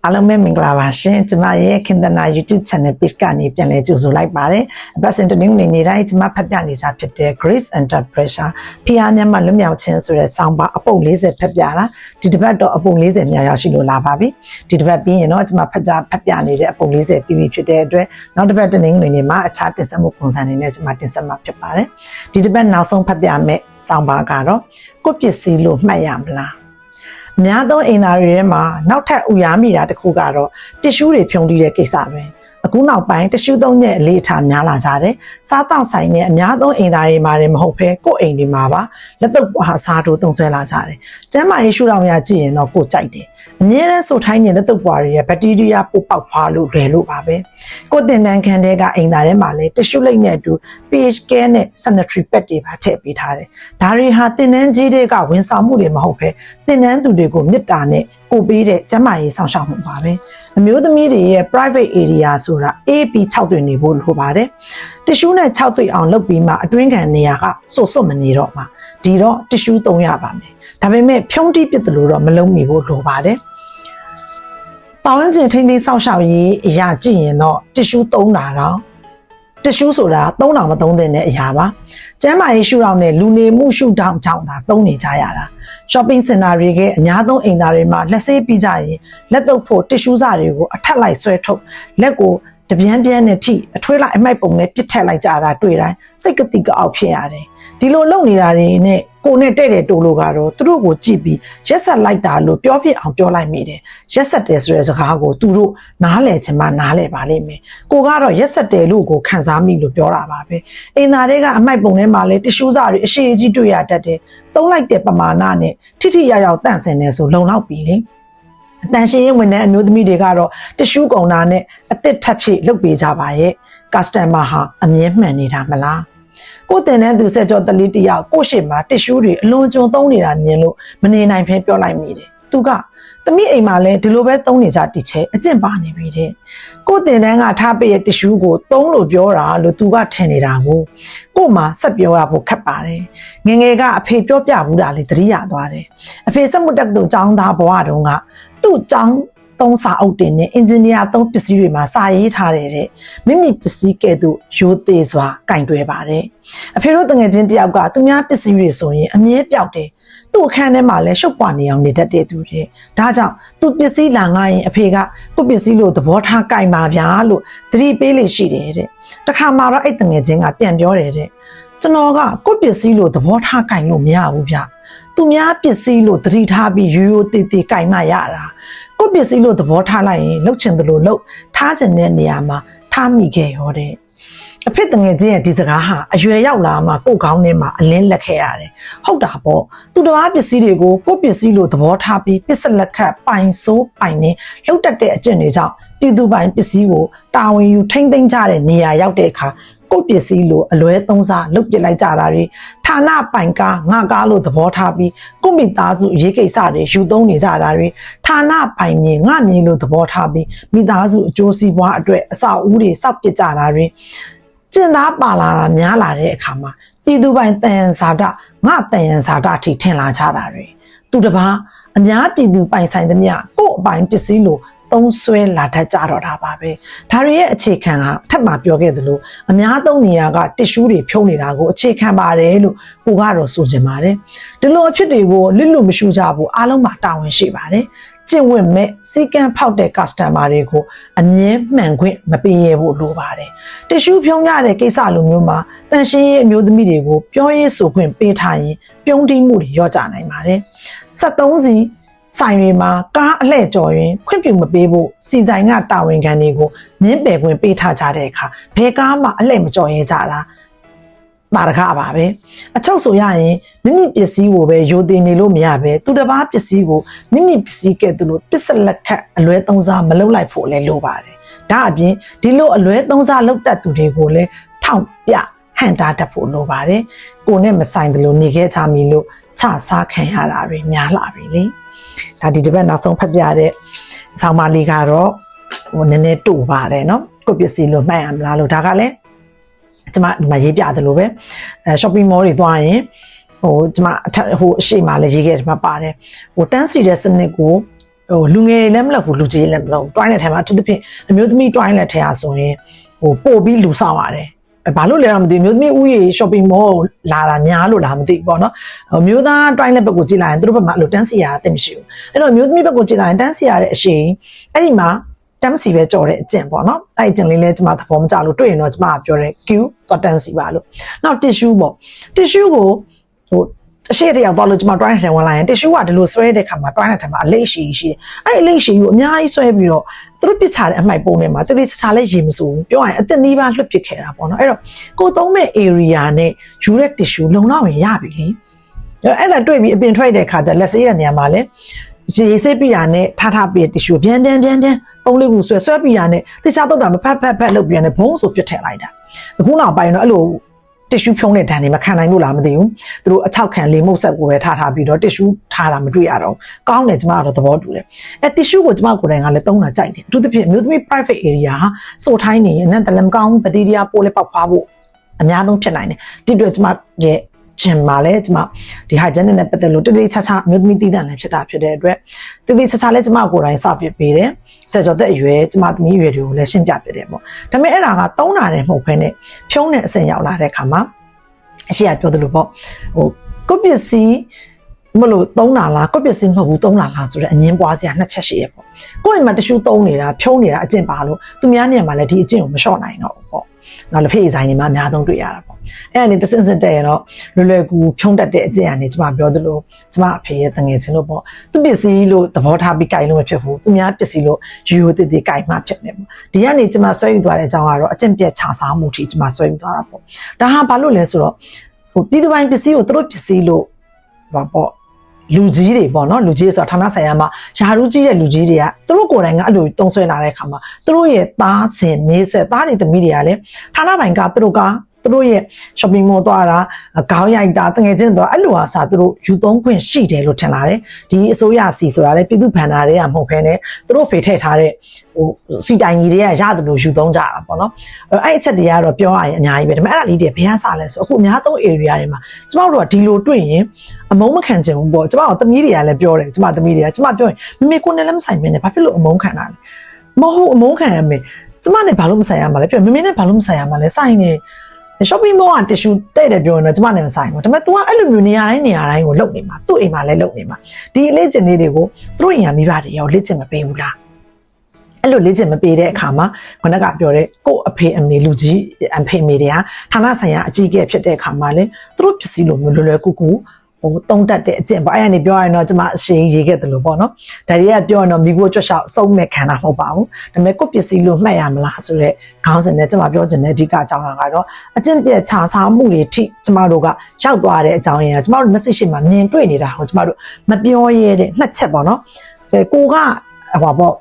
အားလုံးပဲမင်္ဂလာပါရှင်ကျမရဲ့ခင်သနာ YouTube channel page ကနေပြန်လည်ကြိုဆိုလိုက်ပါတယ်အပတ်စဉ်တနင်္ဂနွေနေ့တိုင်းကျမဖတ်ပြနေကြဖြစ်တဲ့ Grace Under Pressure ဖျားမြတ်မှလွတ်မြောက်ခြင်းဆိုတဲ့ဆောင်းပါအပုပ်40ဖတ်ပြတာဒီတစ်ပတ်တော့အပုပ်40မြောက်ရောက်ရှိလို့လာပါပြီဒီတစ်ပတ်ပြီးရင်တော့ကျမဖတ်ပြနေတဲ့အပုပ်40ပြီးပြီဖြစ်တဲ့အတွက်နောက်တစ်ပတ်တနင်္ဂနွေနေ့မှာအခြားတင်ဆက်မှုပုံစံတွေနဲ့ကျမတင်ဆက်မှာဖြစ်ပါတယ်ဒီတစ်ပတ်နောက်ဆုံးဖတ်ပြမယ့်ဆောင်းပါကတော့ကိုယ့်ပစ္စည်းလို့မှတ်ရမလားအများသောအိမ်သားတွေထဲမှာနောက်ထပ်ဥယာမိတာတစ်ခုကတော့တစ်ရှူးတွေဖြုံးတီးတဲ့ကိစ္စပဲအခုနောက်ပိုင်းတစ်ရှူးသုံးရဲ့အလေးထားများလာကြတယ်စားတောက်ဆိုင်နဲ့အများသောအိမ်သားတွေမှာလည်းမဟုတ်ဘဲကိုယ့်အိမ်တွေမှာပါလက်တော့ဟာစားတို့သုံးဆွဲလာကြတယ်ကျမ်းမာရေးရှုထောင့်ရကြည့်ရင်တော့ကိုယ်ကြိုက်တယ်အမြဲတမ်းဆိုထိုင်းနေတဲ့တုပ်ပွားတွေရဲ့ဘက်တီးရီးယားပိုပေါက်ဖွာလို့လွယ်လို့ပါပဲကိုတင်တန်းခန်းတဲ့ကအိမ်သားထဲမှာလည်းတ िश ူလိတ်နဲ့အတူ pH care နဲ့ sanitary pad တွေပါထည့်ပေးထားတယ်ဒါတွေဟာတင်တန်းကြီးတွေကဝန်ဆောင်မှုတွေမဟုတ်ဘဲတင်တန်းသူတွေကိုမေတ္တာနဲ့ကိုပေးတဲ့ကျန်းမာရေးဆောင်ရှောက်မှုပါပဲအမျိုးသမီးတွေရဲ့ private area ဆိုတာ AP 6တွင်နေဖို့လိုပါတယ်တ िश ူနဲ့6တွင်အောင်လုပ်ပြီးမှအတွင်းခံနေရာကစွတ်မနေတော့မှာဒီတော့တ िश ူသုံးရပါမယ်ဒါပေမဲ့ဖြုံးတီးပစ်တယ်လို့တော့မလုံးမိဖို့လိုပါတယ်ပတ်ဝန်းကျင်ထိန်းသိမ်းစောင့်ရှောက်ရေးအရာကြည့်ရင်တော့တ िश ူသုံးတာတော့တ िश ူဆိုတာ3000မသုံးတဲ့အရာပါကျန်းမာရေးရှုထောင့်နဲ့လူနေမှုရှုထောင့်ကြောင့်ဒါသုံးနေကြရတာ shopping center တွေကအများဆုံးအိမ်သားတွေမှာလက်ဆေးပြီးကြရင်လက်တုပ်ဖို့တ िश ူစာတွေကိုအထက်လိုက်ဆွဲထုတ်လက်ကိုတပြန်းပြန်းနဲ့ထိအထွေးလိုက်အမိုက်ပုံနဲ့ပြစ်ထက်လိုက်ကြတာတွေ့တိုင်းစိတ်ကတိကအောက်ဖြစ်ရတယ်ဒီလိုလုပ်နေတာတွေနဲ့ကိုနဲ့တဲ့တဲ့တိုးလို့ကတော့သူတို့ကိုကြည့်ပြီးရက်ဆက်လိုက်တာလို့ပြောဖြစ်အောင်ပြောလိုက်မိတယ်ရက်ဆက်တယ်ဆိုတဲ့စကားကိုသူတို့နားလည်ချင်မှနားလည်ပါလိမ့်မယ်ကိုကတော့ရက်ဆက်တယ်လို့ကိုခံစားမိလို့ပြောတာပါပဲအိမ်သားတွေကအမိုက်ပုံထဲမှာလဲတ िश ူစာတွေအရှိအကြီးတွေ့ရတတ်တယ်သုံးလိုက်တဲ့ပမာဏနဲ့ထိထိရောက်ရောက်တန့်စင်နေဆိုလုံလောက်ပြီလေအတန်ရှင်ရင်ဝင်တဲ့အမျိုးသမီးတွေကတော့တ िश ူကုန်တာနဲ့အသစ်ထပ်ဖြည့်လုပ်ပေးကြပါရဲ့ customer ဟာအမြဲမှန်နေတာမလားကိုတင်တဲ့သူဆက်ကြောတလီတယောက်ကိုရှိမှာတ िश ူတွေအလွန်ကျွံသုံးနေတာမြင်လို့မနေနိုင်ဖဲပြောလိုက်မိတယ်သူကသမီးအိမ်မှာလဲဒီလိုပဲသုံးနေကြတီချဲအကျင့်ပါနေပြီတဲ့ကိုတင်တန်းကထားပေးတဲ့တ िश ူကိုသုံးလို့ပြောတာလို့သူကထင်နေတာကိုမှဆက်ပြောရဖို့ခက်ပါတယ်ငငယ်ကအဖေပြောပြဘူးတာလေသတိရသွားတယ်အဖေစက်မှုတက်သူចောင်းသားဘဝတုန်းကသူ့ចောင်းသုံးစာအုပ်တင်နဲ့အင်ဂျင်နီယာသုံးပစ္စည်းတွေမှာစာရေးထားတဲ့မိမိပစ္စည်းကဲ့သို့ရိုးသေးစွာကင်တွယ်ပါတယ်အဖေတို့တငယ်ချင်းတယောက်ကသူများပစ္စည်းတွေဆိုရင်အမြဲပြောက်တယ်သူ့အခန်းထဲမှာလည်းရှုပ်ပွားနေအောင်နေတတ်တဲ့သူတွေဒါကြောင့်သူပစ္စည်းလာငှားရင်အဖေကကိုပစ္စည်းလို့သဘောထားကင်ပါဗျာလို့သတိပေးလေရှိတယ်တဲ့တခါမှတော့အဲ့တငယ်ချင်းကပြန်ပြောတယ်တဲ့ကျွန်တော်ကကိုပစ္စည်းလို့သဘောထားကင်လို့မရဘူးဗျသူများပစ္စည်းလို့သတိထားပြီးရိုးရိုးသေးသေးကင်မှရတာကိုပစ္စည်းလို့သဘောထားလိုက်ရင်လှုပ်ချင်တယ်လို့လှုပ်ထားချင်တဲ့နေရာမှာထားမိခဲ့ရောတဲ့အဖေတငယ်ချင်းရဲ့ဒီစကားဟာအရွယ်ရောက်လာမှကိုခေါင်းထဲမှာအလင်းလက်ခဲ့ရတယ်ဟုတ်တာပေါ့သူတစ်ပါးပစ္စည်းတွေကိုကိုပစ္စည်းလို့သဘောထားပြီးပစ္စလက်ခတ်ပိုင်ဆိုးပိုင်နေလှုပ်တတ်တဲ့အကျင့်တွေကြောင့်ပြည်သူပိုင်ပစ္စည်းကိုတာဝန်ယူထိမ့်သိမ်းကြတဲ့နေရာရောက်တဲ့အခါကိုပစ္စည်းလို့အလွဲသုံးစားလုပ်ပစ်လိုက်ကြတာတွေဌာနပိုင်ကားငါကားလို့သဘောထားပြီးကိုမိသားစုရေးကိစ္စတွေယူသုံးနေကြတာတွေဌာနပိုင်မြေငါမြေလို့သဘောထားပြီးမိသားစုအကျိုးစီးပွားအတွက်အဆောက်အဦတွေစောက်ပစ်ကြတာတွေကျင်သားပါလာတာများလာတဲ့အခါမှာပြည်သူပိုင်တန်ရန်ဇာတငါတန်ရန်ဇာတအထိထင်လာကြတာတွေသူတစ်ပါးအများပြည်သူပိုင်ဆိုင်သမျှကို့အပိုင်ပစ္စည်းလို့သုံးဆွဲလာတတ်ကြတော့တာပါပဲဒါတွေရဲ့အခြေခံဟာအထက်မှာပြောခဲ့သလိုအများသုံးနေရာကတ िश ူတွေဖြုံးနေတာကိုအခြေခံပါတယ်လို့ကိုကတော့ဆိုချင်ပါတယ်ဒီလိုအဖြစ်တွေကိုလစ်လို့မရှုကြဘူးအားလုံးမှာတာဝန်ရှိပါတယ်ကျင့်ဝတ်မဲ့စီကံဖောက်တဲ့ customer တွေကိုအမြဲမှန်ခွင့်မပေးရဖို့လိုပါတယ်တ िश ူဖြုံးရတဲ့ကိစ္စလိုမျိုးမှာတန်ရှင်းရေးအမျိုးသမီးတွေကိုပြောရေးဆိုခွင့်ပေးထားရင်ပြုံးတီးမှုတွေရောကြနိုင်ပါတယ်73စီဆိုင်တွေမှာကားအလှည့်ကျော်ရင်ခွင့်ပြုမပေးဖို့စီဆိုင်ကတာဝန်ခံတွေကိုမြင်းပယ်ခွင့်ပေးထားကြတဲ့အခါဘယ်ကားမှအလှည့်မကျော်ရဲကြတာတာရခပါပဲအချုပ်ဆိုရရင်မိမိပစ္စည်းကိုပဲရိုသေနေလို့မရပဲသူတစ်ပါးပစ္စည်းကိုမိမိပစ္စည်းကဲ့သို့လို့ပစ္စလက်ခတ်အလွဲသုံးစားမလုပ်လိုက်ဖို့လည်းလိုပါတယ်ဒါအပြင်ဒီလိုအလွဲသုံးစားလုပ်တတ်သူတွေကိုလည်းထောက်ပြဟန်တာတတ်ဖို့လိုပါတယ်ကိုနဲ့မဆိုင်တယ်လို့နေခဲ့ကြမီလို့ချစားခံရတာတွေများလာပြီလေဒါဒီတစ်ပတ်နောက်ဆုံးဖတ်ပြတဲ့ဆောင်းပါးလေးကတော့နည်းနည်းတူပါတယ်เนาะကိုပစ္စည်းလို့မှတ်ရမလားလို့ဒါကလည်းကျွန်မဒီမှာရေးပြတယ်လို့ပဲshopping mall တွေသွားရင်ကျွန်မအရှေ့မှာလည်းရေးခဲ့တယ်မှာပါတယ်တန်းစီတဲ့စနစ်ကို လူငယ်လည်းမလုပ်ဘူးလူကြီးလည်းမလုပ်ဘူးတွိုင်းလက်ထဲမှာအထူးသဖြင့်အမျိုးသမီးတွိုင်းလက်ထဲဟာဆိုရင်ပို့ပြီးလူဆောင်ရတယ်ဘာလို့လဲတော့မသိဘူးမျိုးသမီးဥယျာဉ် shopping mall လာတာများလို့လားမသိဘူးပေါ့နော်မျိုးသားတွိုင်းလက်ဘက်ကိုကြည့်လိုက်ရင်သူတို့ဘက်မှာအဲ့လိုတန်းစီရအသိမရှိဘူးအဲ့တော့မျိုးသမီးဘက်ကိုကြည့်လိုက်ရင်တန်းစီရတဲ့အရှိန်အဲ့ဒီမှာတန်းစီပဲကြော်တဲ့အကျင့်ပေါ့နော်အဲ့ဒီအကျင့်လေးလဲကျွန်မသဘောမကျလို့တွေ့ရင်တော့ကျွန်မပြောတယ် Q တော့တန်းစီပါလို့နောက် tissue ပေါ့ tissue ကိုအရှိတယောက်သွားလို့ကျွန်မတွိုင်းထဲဝင်လာရင် tissue ကဒီလိုဆွဲတဲ့ခါမှာတွိုင်းတဲ့ထဲမှာအလိပ်ရှိတယ်အဲ့အလိပ်ရှိကိုအများကြီးဆွဲပြီးတော့သူတို့ပစ်ချတဲ့အမှိုက်ပုံထဲမှာတတိချာလည်းရေမစိုးဘူးပြောရရင်အသက်နီးပါးလွတ်ပစ်ခဲ့တာပေါ့နော်အဲ့တော့ကိုသုံးမဲ့ area နဲ့ယူတဲ့ tissue လုံလောက်ရင်ရပြီလေအဲ့ဒါတွေ့ပြီးအပင်ထွက်တဲ့ခါကျလက်ဆေးတဲ့နေရာမှာလည်းရေဆေးပြတာနဲ့ထားပြီး tissue ပြန်ပုံးလေးကိုဆွဲပြတာနဲ့တခြားတော့တာမဖတ်လုပ်ပြန်တယ်ဘုံဆိုပြစ်ထည့်လိုက်တာအခုနောက်ပိုင်းတော့အဲ့လိုtissue ဖြုံးတဲ့ဓာတ်တွေမခံနိုင်လို့လားမသိဘူးသူတို့အချောက်ခံလေးမှုတ်ဆက်ကိုပဲထားပြီးတော့ tissue ထားတာမတွေ့ရတော့ကောင်းတယ်ကျမကတော့သဘောတူတယ်အဲ tissue ကိုကျမကိုယ်တိုင်ကလည်းသုံးတာကြိုက်တယ်အထူးသဖြင့်အမျိုးသမီး private area ဟာစိုးထိုင်းနေရင်နဲ့တလည်းမကောင်းဘူး bacteria ပိုးလေးပေါက်ဖွားဖို့အများဆုံးဖြစ်နိုင်တယ်ဒီအတွက်ကျမရဲ့ဂျင်မှာလည်းကျမဒီ hygiene နဲ့ပတ်သက်လို့တိတိကျကျအမျိုးသမီးတည်တံ့လည်းဖြစ်တာဖြစ်တဲ့အတွက်တိတိကျကျလည်းကျမကိုယ်တိုင် service ပေးတယ်ဆက်ကြောသက်အရွယ်ကျမသမီးအရွယ်တွေကိုလည်းရှင်းပြပြတယ်ပေါ့ဒါပေမဲ့အဲ့ဒါကသုံးတာလည်းမဟုတ်ဘဲနဲ့ဖြုံးတဲ့အဆင့်ရောက်လာတဲ့အခါမှာအရှိရပြောသလိုပေါ့ကိုပစ္စည်းမလို့သုံးတာလားကိုပစ္စည်းမဟုတ်ဘူးသုံးတာလားဆိုတဲ့အငင်းပွားစရာနှစ်ချက်ရှိရပေါ့ကိုယ့်အိမ်မှာတ िश ူးသုံးနေတာဖြုံးနေတာအကျင့်ပါလို့သူများနေရာမှာလည်းဒီအကျင့်ကိုမလျှော့နိုင်တော့ဘူးပေါ့နောက်လက်ဖေးဆိုင်တွေမှာအများဆုံးတွေ့ရတာပေါ့အဲ့ဒါနေတစင်စင်တဲ့ရတော့လွယ်ကူဖြုံးတတ်တဲ့အကျင့်ကနေကျမပြောသလိုကျမအဖေရဲ့တငယ်ချင်းလို့ပေါ့သူပစ္စည်းလို့သဘောထားပြီးကြိုင်လို့မဖြစ်ဘူးသူများပစ္စည်းလို့ရိုးတည်ကြိုင်မှဖြစ်မယ်ပေါ့ဒီကနေကျမဆွဲယူသွားတဲ့အကြောင်းကတော့အကျင့်ပြတ်ခြားစားမှုထိကျမဆွဲယူသွားတာပေါ့ဒါဟာဘာလို့လဲဆိုတော့ပြည်သူပိုင်းပစ္စည်းကိုသူတို့ပစ္စည်းလို့ပေါ့လူကြီးတွေပေါ့နော်လူကြီးဆိုတာဌာနဆိုင်ရာမှာယာရုကြီးတဲ့လူကြီးတွေကသူတို့ကိုယ်တိုင်ကအဲ့လိုတုံးဆွဲလာတဲ့အခါမှာသူတို့ရဲ့သားစဉ်မြေးဆက်သားတွေသမီးတွေကလည်းဌာနပိုင်းကသူတို့ရဲ့ shopping mall သွားတာခေါင်းရိုက်တာတငယ်ချင်းသွားအဲ့လိုအားစားသူတို့ယူသုံးခွင့်ရှိတယ်လို့ထင်လာတယ်ဒီအစိုးရစီဆိုတာလည်းပြည်သူ့ဘဏ္ဍာတွေကမဟုတ်ဘဲနဲ့သူတို့ဖေထည့်ထားတဲ့စီတိုင်ကြီးတွေကရတယ်လို့ယူသုံးကြတာပေါ့နော်အဲ့အချက်တွေကတော့ပြောရရင်အများကြီးပဲဒါပေမဲ့အဲ့ဒါလေးတွေဘယ်ဟာစလဲဆိုအခုအများဆုံး area တွေမှာကျမတို့ကဒီလိုတွေ့ရင်အမုန်းမခံချင်ဘူးပေါ့ကျမတို့သမီးတွေကလည်းပြောတယ်ကျမသမီးတွေကကျမပြောရင်မမေကိုနဲ့လည်းမဆိုင်မင်းနဲ့ဘာဖြစ်လို့အမုန်းခံတာလဲမဟုတ်အမုန်းခံရမယ်ကျမနဲ့ဘာလို့မဆိုင်ရမှာလဲပြောမမေနဲ့ဘာလို့မဆိုင်ရမှာလဲဆိုင်နေ shopping mall က tissue တဲ့တယ်ပြောရင်တော့ကျမနဲ့မဆိုင်ဘူးဒါပေမဲ့ तू ကအဲ့လိုမျိုးနေရာတိုင်းကိုလုံနေမှာသူ့အိမ်မှာလည်းလုံနေမှာဒီအလေးကျင်လေးတွေကိုသူတို့အိမ်ကမိဘတွေရောလေ့ကျင့်မပေးဘူးလားအဲ့လိုလေ့ကျင့်မပေးတဲ့အခါမှာခဏကပြောတဲ့ကို့အဖေအမေလူကြီးအဖေမေတွေကဌာနဆိုင်ရာအကြီးအကဲဖြစ်တဲ့အခါမှာလည်းသူတို့ပစ္စည်းလိုမျိုးလွယ်ကူတုံးတက်တဲ့အကျင့်ပေါ့အဲ့ဒါနေပြောရရင်တော့ကျမအရှင်ရေးခဲ့တယ်လို့ပေါ့နော်ဒါတွေကပြောရင်တော့မိကိုကြွချောက်အစုံမဲ့ခံတာမဟုတ်ပါဘူးဒါပေမဲ့ကိုယ့်ပစ္စည်းလို့မှတ်ရမလားဆိုတော့ခေါင်းစဉ်နဲ့ကျမပြောချင်တဲ့အဓိကအကြောင်းကတော့အကျင့်ပြတ်ခြားစားမှုတွေထိကျမတို့ကရောက်သွားတဲ့အကြောင်းရင်းကကျမတို့ message မှာမြင်တွေ့နေတာဟောကျမတို့မပြောရတဲ့နှစ်ချက်ပေါ့နော်ကိုကဟောပေါ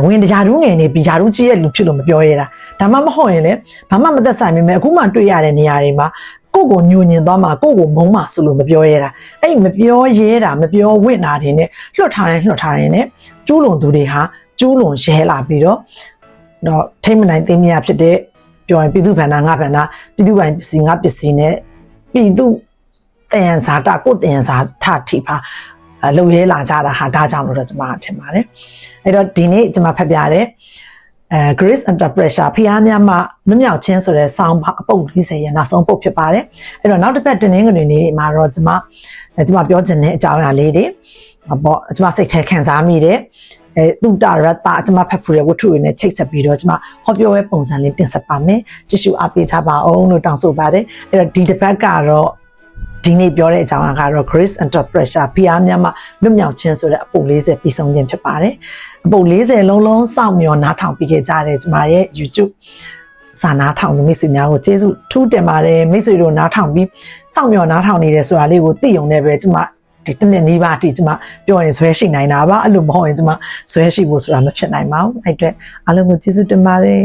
့ဝင်တရားရူးငယ်နေပြီးယာရူးကြီးရဲ့လူဖြစ်လို့မပြောရတာဒါမှမဟုတ်ရင်လည်းဘာမှမသက်ဆိုင်မိမယ်အခုမှတွေ့ရတဲ့နေရာတွေမှာကိုညိုညင်သွားမှာကိုမုန်းမှာဆိုလို့မပြောရတာအဲ့မပြောရဲတာမပြောဝင့်တာတွေနဲ့လွှတ်ထားရင်နဲ့ကျူးလွန်သူတွေဟာကျူးလွန်ရဲလာပြီးတော့ထိမ့်မနိုင်သိမရဖြစ်တဲ့ပြောရင်ပြည်သူ့ဘဏ္ဍာငါဘဏ္ဍာပြည်သူ့ပိုင်ပစ္စည်းငါပစ္စည်းနဲ့ပြည်သူတယံဇာတာကိုတယံဇာထထိပါလုံရဲလာကြတာဟာဒါကြောင့်လို့တော့ကျွန်မထင်ပါတယ်အဲ့တော့ဒီနေ့ကျွန်မဖတ်ပြတဲ့Grace Under Pressure ဖျားများမှလွတ်မြောက်ခြင်းဆိုတဲ့ဆောင်းပါအပုပ်40ရဲ့နောက်ဆုံးပုတ်ဖြစ်ပါတယ်အဲ့တော့နောက်တစ်ပတ်တင်းငွေနေမှာတော့ကျွန်မပြောချင်တဲ့အကြောင်းအရာလေးတွေပေါ့ကျွန်မစိတ်ထဲခံစားမိတဲ့သူတရတကျွန်မဖတ်ဖူးတဲ့ဝတ္ထုတွေနဲ့ချိတ်ဆက်ပြီးတော့ကျွန်မဟောပြောတဲ့ပုံစံလေးတင်ဆက်ပါမယ်ကြည့်ရှုအားပေးကြပါအောင်လို့တောင်းဆိုပါတယ်အဲ့တော့ဒီတစ်ပတ်ကတော့ဒီနေ့ပြောတဲ့အကြောင်းအရာကတော့ Grace Under Pressure ဖျားများမှလွတ်မြောက်ခြင်းဆိုတဲ့အပုပ်40ပြီးဆုံးခြင်းဖြစ်ပါတယ်အပုပ်40လုံးစောင့်မျှော်နားထောင်ပြီးခဲ့ကြတဲ့ကျွန်မရဲ့ YouTube စာနာထောင်သူမိတ်ဆွေများကိုကျေးဇူးထူးတင်ပါတယ်မိတ်ဆွေတို့နားထောင်ပြီးစောင့်မျှော်နားထောင်နေတယ်ဆိုတာလေးကိုသိုံနဲ့ပဲကျွန်မဒီတစ်နှစ်နီးပါးအထိကျွန်မပြောရင်ဇွဲရှိနိုင်တာပါအဲ့လိုမဟုတ်ရင်ကျွန်မဇွဲရှိဖို့ဆိုတာမဖြစ်နိုင်ပါဘူးအဲ့အတွက်အားလုံးကိုကျေးဇူးတင်ပါတယ်